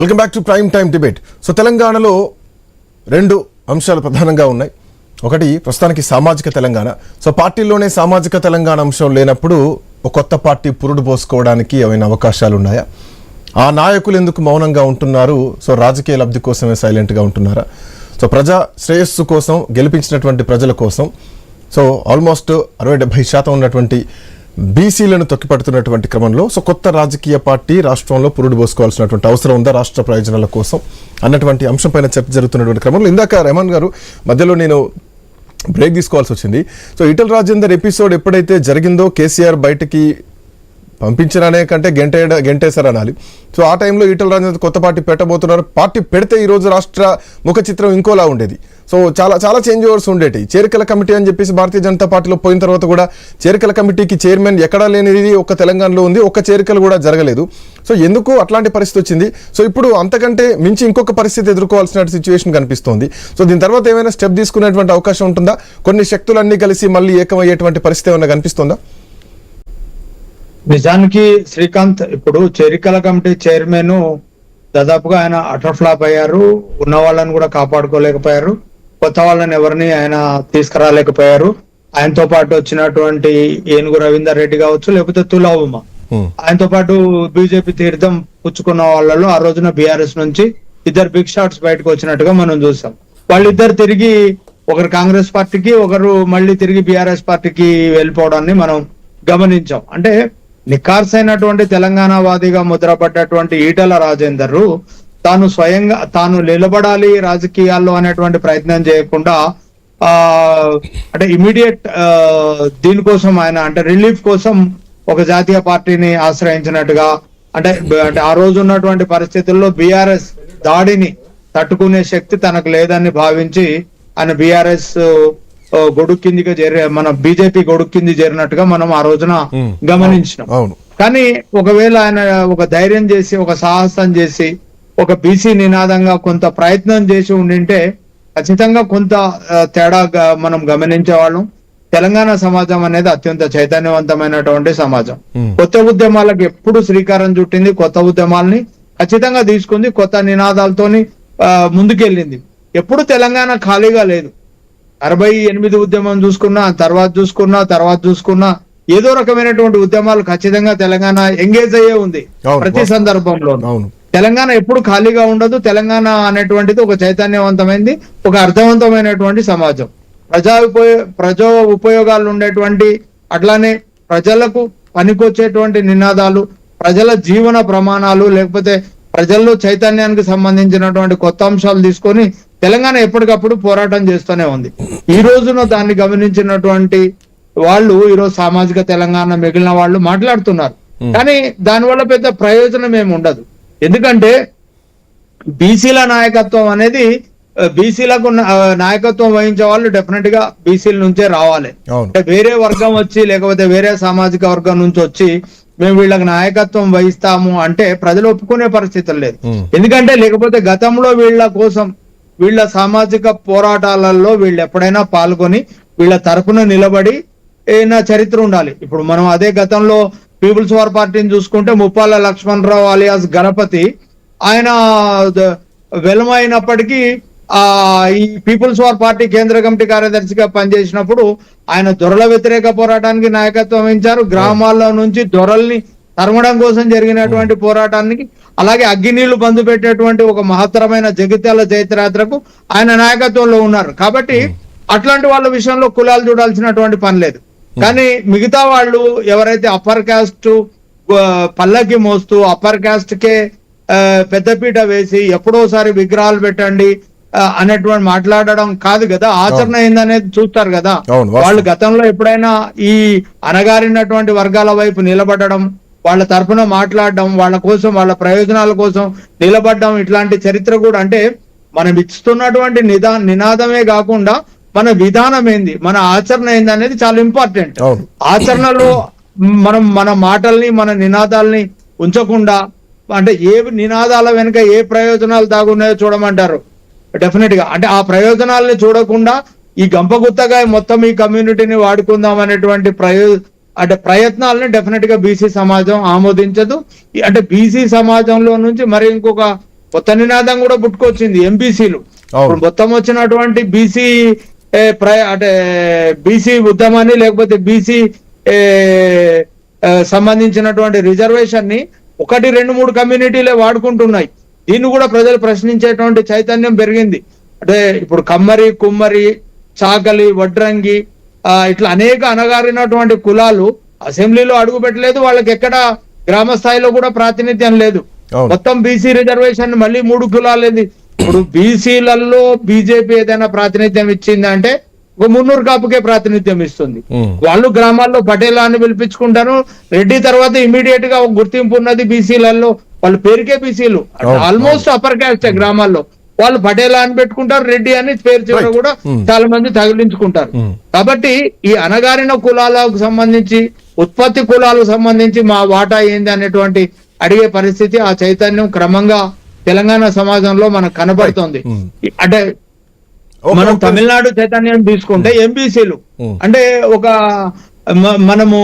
Welcome back to prime time debate. So తెలంగాణలో రెండు అంశాలు ప్రధానంగా ఉన్నాయి. ఒకటి ప్రస్తుతానికి సామాజిక తెలంగాణ. సో పార్టీలోనే సామాజిక తెలంగాణ అంశం లేనప్పుడు ఒక కొత్త పార్టీ పురుడు పోసుకోవడానికి ఏమైనా అవకాశాలు ఉన్నాయా? ఆ నాయకులు ఎందుకు మౌనంగా ఉంటున్నారు? సో రాజకీయ లబ్ధి కోసమే సైలెంట్గా ఉంటున్నారా? సో ప్రజా శ్రేయస్సు కోసం గెలిపించినటువంటి ప్రజల కోసం సో ఆల్మోస్ట్ 60-70% ఉన్నటువంటి బీసీలను తొక్కిపడుతున్నటువంటి క్రమంలో సో కొత్త రాజకీయ పార్టీ రాష్ట్రంలో పురుడు పోసుకోవాల్సినటువంటి అవసరం ఉందా రాష్ట్ర ప్రయోజనాల కోసం అన్నటువంటి అంశంపైన చర్చ జరుగుతున్నటువంటి క్రమంలో ఇందాక రెహమాన్ గారు మధ్యలో నేను బ్రేక్ తీసుకోవాల్సి వచ్చింది. సో ఈటెల రాజేందర్ ఎపిసోడ్ ఎప్పుడైతే జరిగిందో కేసీఆర్ బయటకి పంపించడానే కంటే గెంటేశారు అనాలి. సో ఆ టైంలో ఈటెల రాజేందర్ కొత్త పార్టీ పెట్టబోతున్నారు. పార్టీ పెడితే ఈరోజు రాష్ట్ర ముఖ చిత్రం ఇంకోలా ఉండేది. సో చాలా చేంజ్ ఓవర్స్ ఉండేవి. చేరికల కమిటీ అని చెప్పేసి భారతీయ జనతా పార్టీలో పోయిన తర్వాత కూడా చేరికల కమిటీకి చైర్మన్ ఎక్కడా లేనిది ఒక్క తెలంగాణలో ఉంది, ఒక్క చేరికలు కూడా జరగలేదు. సో ఎందుకు అట్లాంటి పరిస్థితి వచ్చింది? సో ఇప్పుడు అంతకంటే మించి ఇంకొక పరిస్థితి ఎదుర్కోవాల్సిన సిచ్యువేషన్ కనిపిస్తోంది. సో దీని తర్వాత ఏమైనా స్టెప్ తీసుకునేటువంటి అవకాశం ఉంటుందా? కొన్ని శక్తులన్నీ కలిసి మళ్ళీ ఏకమయ్యేటువంటి పరిస్థితి ఏమైనా కనిపిస్తుందా? నిజానికి శ్రీకాంత్ ఇప్పుడు చేరికల కమిటీ చైర్మన్ దాదాపుగా ఆయన అటర్ ఫ్లాప్ అయ్యారు. ఉన్న వాళ్ళని కూడా కాపాడుకోలేకపోయారు. కొత్త వాళ్ళని ఎవరిని ఆయన తీసుకురాలేకపోయారు. ఆయనతో పాటు వచ్చినటువంటి ఏనుగు రవీందర్ రెడ్డి కావచ్చు, లేకపోతే తులా ఉమా, ఆయనతో పాటు బీజేపీ తీర్థం పుచ్చుకున్న వాళ్ళలో ఆ రోజున బీఆర్ఎస్ నుంచి ఇద్దరు బిగ్ షాట్స్ బయటకు వచ్చినట్టుగా మనం చూసాం. వాళ్ళిద్దరు తిరిగి ఒకరు కాంగ్రెస్ పార్టీకి, ఒకరు మళ్ళీ తిరిగి బీఆర్ఎస్ పార్టీకి వెళ్ళిపోవడాన్ని మనం గమనించాం. అంటే నిఖార్సైనటువంటి తెలంగాణ వాదిగా ముద్రపడ్డటువంటి ఈటెల రాజేందర్ తాను స్వయంగా తాను నిలబడాలి రాజకీయాల్లో అనేటువంటి ప్రయత్నం చేయకుండా అంటే ఇమీడియట్ దీనికోసం ఆయన అంటే రిలీఫ్ కోసం ఒక జాతీయ పార్టీని ఆశ్రయించినట్టుగా అంటే ఆ రోజు ఉన్నటువంటి పరిస్థితుల్లో బీఆర్ఎస్ దాడిని తట్టుకునే శక్తి తనకు లేదని భావించి ఆయన బీఆర్ఎస్ గొడుగు కిందికి మన బీజేపీ గొడుగు కింది చేరినట్టుగా మనం ఆ రోజున గమనించినాం. కానీ ఒకవేళ ఆయన ఒక ధైర్యం చేసి ఒక సాహసం చేసి ఒక బీసీ నినాదంగా కొంత ప్రయత్నం చేసి ఉండింటే ఖచ్చితంగా కొంత తేడా మనం గమనించేవాళ్ళం. తెలంగాణ సమాజం అనేది అత్యంత చైతన్యవంతమైనటువంటి సమాజం. కొత్త ఉద్యమాలకు ఎప్పుడు శ్రీకారం చుట్టింది, కొత్త ఉద్యమాల్ని ఖచ్చితంగా తీసుకుంది, కొత్త నినాదాలతోని ముందుకెళ్ళింది. ఎప్పుడు తెలంగాణ ఖాళీగా లేదు. 68 ఉద్యమం చూసుకున్నా, తర్వాత చూసుకున్నా ఏదో రకమైనటువంటి ఉద్యమాలు ఖచ్చితంగా తెలంగాణ ఎంగేజ్ అయ్యే ఉంది ప్రతి సందర్భంలో. తెలంగాణ ఎప్పుడు ఖాళీగా ఉండదు. తెలంగాణ అనేటువంటిది ఒక చైతన్యవంతమైంది, ఒక అర్థవంతమైనటువంటి సమాజం. ప్రజా ఉపయోగాలు ఉండేటువంటి అట్లానే ప్రజలకు పనికొచ్చేటువంటి నినాదాలు, ప్రజల జీవన ప్రమాణాలు, లేకపోతే ప్రజల్లో చైతన్యానికి సంబంధించినటువంటి కొత్త అంశాలు తీసుకొని తెలంగాణ ఎప్పటికప్పుడు పోరాటం చేస్తూనే ఉంది. ఈ రోజున దాన్ని గమనించినటువంటి వాళ్ళు ఈరోజు సామాజిక తెలంగాణ మిగిలిన వాళ్ళు మాట్లాడుతున్నారు. కానీ దానివల్ల పెద్ద ప్రయోజనం ఏమి ఉండదు. ఎందుకంటే బీసీల నాయకత్వం అనేది బీసీలకు నాయకత్వం వహించే వాళ్ళు డెఫినెట్ గా బీసీల నుంచే రావాలి. అంటే వేరే వర్గం వచ్చి లేకపోతే వేరే సామాజిక వర్గం నుంచి వచ్చి మేము వీళ్ళకి నాయకత్వం వహిస్తాము అంటే ప్రజలు ఒప్పుకునే పరిస్థితులు లేదు. ఎందుకంటే లేకపోతే గతంలో వీళ్ళ కోసం వీళ్ళ సామాజిక పోరాటాలలో వీళ్ళు ఎప్పుడైనా పాల్గొని వీళ్ళ తరపున నిలబడి ఏదైనా చరిత్ర ఉండాలి. ఇప్పుడు మనం అదే గతంలో పీపుల్స్ వార్ పార్టీని చూసుకుంటే ముప్పాల లక్ష్మణరావు అలియాస్ గణపతి ఆయన వెల్మ అయినప్పటికీ ఈ పీపుల్స్ వార్ పార్టీ కేంద్ర కమిటీ కార్యదర్శిగా పనిచేసినప్పుడు ఆయన దొరల వ్యతిరేక పోరాటానికి నాయకత్వం వహించారు. గ్రామాల్లో నుంచి దొరల్ని తరమడం కోసం జరిగినటువంటి పోరాటానికి, అలాగే అగ్గినీళ్లు బంధు పెట్టేటువంటి ఒక మహత్తరమైన జగిత్యాల జైత్రయాత్రకు ఆయన నాయకత్వంలో ఉన్నారు. కాబట్టి అట్లాంటి వాళ్ళ విషయంలో కులాలు చూడాల్సినటువంటి పని లేదు. కానీ మిగతా వాళ్ళు ఎవరైతే అప్పర్ క్యాస్ట్ పల్లకి మోస్తూ అప్పర్ క్యాస్ట్ కే పెద్దపీట వేసి ఎప్పుడోసారి విగ్రహాలు పెట్టండి అనేటువంటి మాట్లాడడం కాదు కదా. ఆచరణ ఏందనేది చూస్తారు కదా. వాళ్ళు గతంలో ఎప్పుడైనా ఈ అణగారినటువంటి వర్గాల వైపు నిలబడడం, వాళ్ళ తరఫున మాట్లాడడం, వాళ్ళ కోసం వాళ్ళ ప్రయోజనాల కోసం నిలబడడం, ఇట్లాంటి చరిత్ర కూడా అంటే మనం ఇస్తున్నటువంటి నినాదమే కాకుండా మన విధానం ఏంది, మన ఆచరణ ఏంది అనేది చాలా ఇంపార్టెంట్. ఆచరణలో మనం మన మాటల్ని మన నినాదాలని ఉంచకుండా అంటే ఏ నినాదాల వెనుక ఏ ప్రయోజనాలు దాగున్నాయో చూడమంటారు. డెఫినెట్ గా అంటే ఆ ప్రయోజనాలని చూడకుండా ఈ గంపగుత్తగా మొత్తం ఈ కమ్యూనిటీని వాడుకుందాం అనేటువంటి అంటే ప్రయత్నాలను డెఫినెట్ గా బీసీ సమాజం ఆమోదించదు. అంటే బీసీ సమాజంలో నుంచి మరి ఇంకొక కొత్త నినాదం కూడా పుట్టుకొచ్చింది ఎంబీసీలు. అవును. ఇప్పుడు మొత్తం వచ్చినటువంటి బీసీ అంటే బీసీ ఉద్యమాన్ని లేకపోతే బీసీ సంబంధించినటువంటి రిజర్వేషన్ ని 1, 2, 3 కమ్యూనిటీలే వాడుకుంటున్నాయి. దీన్ని కూడా ప్రజలు ప్రశ్నించేటువంటి చైతన్యం పెరిగింది. అంటే ఇప్పుడు కమ్మరి, కుమ్మరి, చాకలి, వడ్రంగి ఇట్లా అనేక అణగారినటువంటి కులాలు అసెంబ్లీలో అడుగు పెట్టలేదు. వాళ్ళకి ఎక్కడ గ్రామ స్థాయిలో కూడా ప్రాతినిధ్యం లేదు. మొత్తం బీసీ రిజర్వేషన్ మళ్ళీ 3 కులాలు. ఇప్పుడు బీసీలలో బీజేపీ ఏదైనా ప్రాతినిధ్యం ఇచ్చిందంటే ఒక మున్నూరు కాపుకే ప్రాతినిధ్యం ఇస్తుంది. వాళ్ళు గ్రామాల్లో పటేలా అని పిలిపించుకుంటారు. రెడ్డి తర్వాత ఇమీడియట్ గా ఒక గుర్తింపు ఉన్నది బీసీలలో. వాళ్ళ పేరుకే బీసీలు, ఆల్మోస్ట్ అప్పర్ క్యాస్ట్ గ్రామాల్లో. వాళ్ళు పటేలా అని పెట్టుకుంటారు, రెడ్డి అని పేరు చివర కూడా చాలా మంది తగిలించుకుంటారు. కాబట్టి ఈ అణగారిన కులాలకు సంబంధించి, ఉత్పత్తి కులాలకు సంబంధించి మా వాటా ఏంది అనేటువంటి అడిగే పరిస్థితి, ఆ చైతన్యం క్రమంగా తెలంగాణ సమాజంలో మనకు కనబడుతోంది. అంటే మనం తమిళనాడు చైతన్యం తీసుకుంటే ఎంబీసీలు అంటే ఒక మనము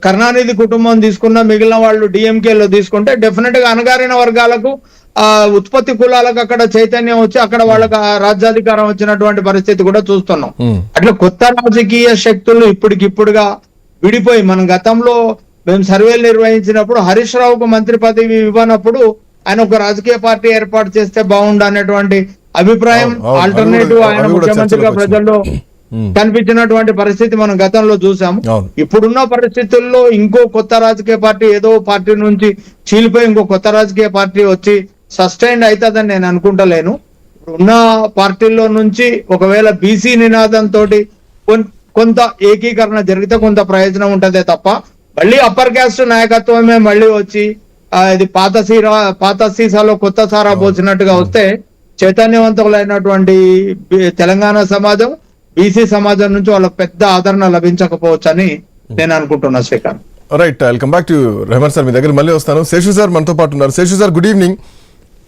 కరుణానిధి కుటుంబం తీసుకున్న, మిగిలిన వాళ్ళు డిఎంకేలో తీసుకుంటే డెఫినెట్ గా అణగారిన వర్గాలకు ఉత్పత్తి కులాలకు అక్కడ చైతన్యం వచ్చి అక్కడ వాళ్ళకి రాజ్యాధికారం వచ్చినటువంటి పరిస్థితి కూడా చూస్తున్నాం. అట్లా కొత్త రాజకీయ శక్తులు ఇప్పటికిప్పుడుగా విడిపోయి, మనం గతంలో మేము సర్వేలు నిర్వహించినప్పుడు హరీష్ రావుకు మంత్రి పదవి ఇవ్వనప్పుడు ఆయన ఒక రాజకీయ పార్టీ ఏర్పాటు చేస్తే బాగుండు అనేటువంటి అభిప్రాయం, ఆల్టర్నేటివ్ ఆయన ముఖ్యమంత్రిగా ప్రజల్లో కనిపించినటువంటి పరిస్థితి మనం గతంలో చూసాము. ఇప్పుడున్న పరిస్థితుల్లో ఇంకో కొత్త రాజకీయ పార్టీ ఏదో పార్టీ నుంచి చీలిపోయి ఇంకో కొత్త రాజకీయ పార్టీ వచ్చి సస్టైన్ అవుతుందని నేను అనుకుంటలేను. ఉన్న పార్టీల్లో నుంచి ఒకవేళ బీసీ నినాదంతో కొంత ఏకీకరణ జరిగితే కొంత ప్రయోజనం ఉంటదే తప్ప మళ్ళీ అప్పర్ క్యాస్ట్ నాయకత్వమే మళ్ళీ వచ్చి ఇది పాత సీసాలో కొత్త సారా పోసినట్టుగా వస్తే చైతన్యవంతులైనటువంటి తెలంగాణ సమాజం, బీసీ సమాజం నుంచి వాళ్ళకి పెద్ద ఆదరణ లభించకపోవచ్చు అని నేను అనుకుంటున్నా. Srikanth, right, I will come back to Rahman sir, మీ దగ్గర మళ్ళీ వస్తాను. శేషు సార్ మనతో పాటు ఉన్నారు. Seshu sir, good evening.